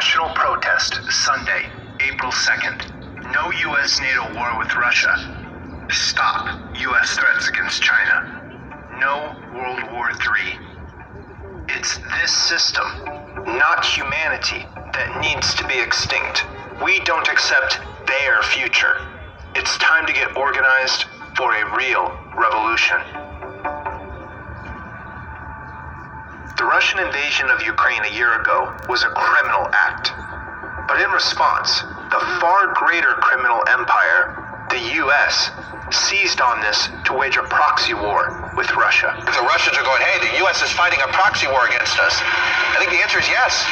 National protest, Sunday, April 2nd. No U.S.-NATO war with Russia. Stop U.S. threats against China. No World War III. It's this system, not humanity, that needs to be extinct. We don't accept their future. It's time to get organized for a real revolution. The Russian invasion of Ukraine a year ago was a criminal act. But in response, the far greater criminal empire, the U.S., seized on this to wage a proxy war with Russia. The Russians are going, hey, the U.S. is fighting a proxy war against us. I think the answer is yes,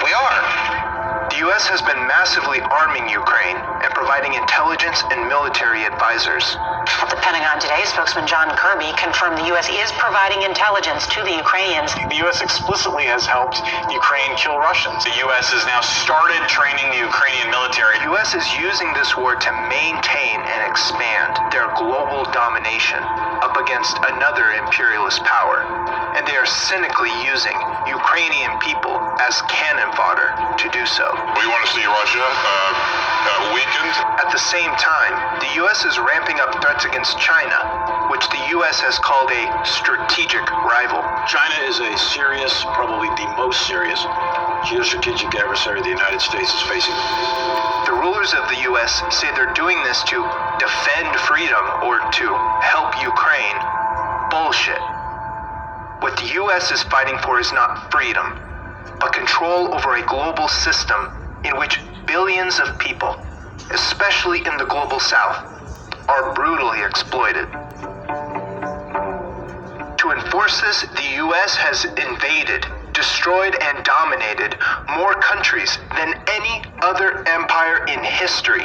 we are. The U.S. has been massively arming Ukraine and providing intelligence and military advisors. At the Pentagon today, spokesman John Kirby confirmed the U.S. is providing intelligence to the Ukrainians. The U.S. explicitly has helped Ukraine kill Russians. The U.S. has now started training the Ukrainian military. The U.S. is using this war to maintain and expand their global domination up against another imperialist power. And they are cynically using Ukrainian people as cannon fodder to do so. We want to see Russia weakened. At the same time, the U.S. is ramping up threats against China, which the U.S. has called a strategic rival. China is a serious, probably the most serious, geostrategic adversary the United States is facing. The rulers of the U.S. say they're doing this to defend freedom or to help Ukraine. Bullshit. What the U.S. is fighting for is not freedom, but control over a global system in which billions of people, especially in the global south, are brutally exploited. To enforce this, the U.S. has invaded, destroyed, and dominated more countries than any other empire in history,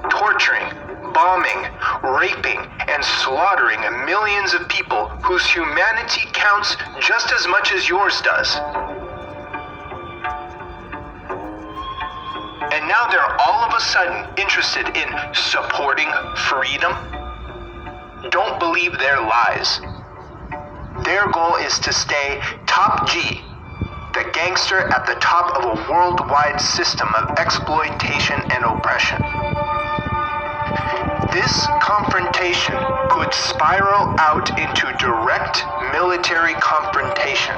torturing, bombing, raping, and slaughtering millions of people whose humanity counts just as much as yours does. And now they're all of a sudden interested in supporting freedom? Don't believe their lies. Their goal is to stay top G, the gangster at the top of a worldwide system of exploitation and oppression. This confrontation could spiral out into direct military confrontation.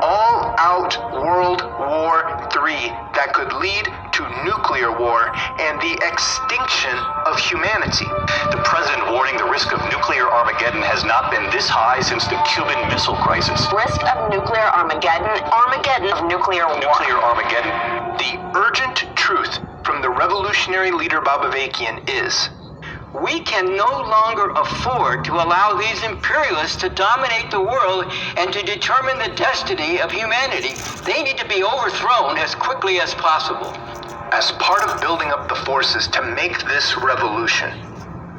All-out World War III that could lead to nuclear war and the extinction of humanity. The president warning the risk of nuclear Armageddon has not been this high since the Cuban Missile Crisis. Risk of nuclear Armageddon, Armageddon of nuclear war. Nuclear Armageddon. The urgent truth from the revolutionary leader Bobavakian is, we can no longer afford to allow these imperialists to dominate the world and to determine the destiny of humanity. They need to be overthrown as quickly as possible. as part of building up the forces to make this revolution,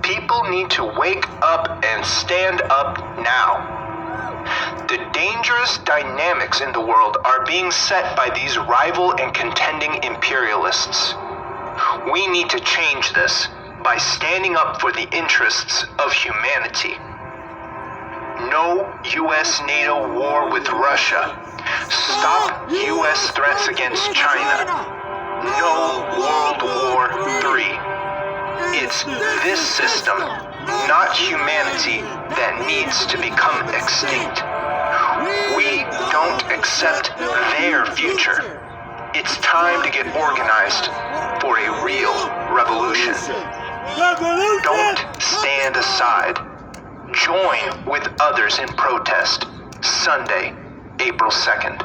people need to wake up and stand up now. The dangerous dynamics in the world are being set by these rival and contending imperialists. We need to change this by standing up for the interests of humanity. No U.S.-NATO war with Russia. Stop U.S. threats against China. No World War III. It's this system, not humanity, that needs to become extinct. We don't accept their future. It's time to get organized for a real revolution. Don't stand aside. Join with others in protest. Sunday, April 2nd.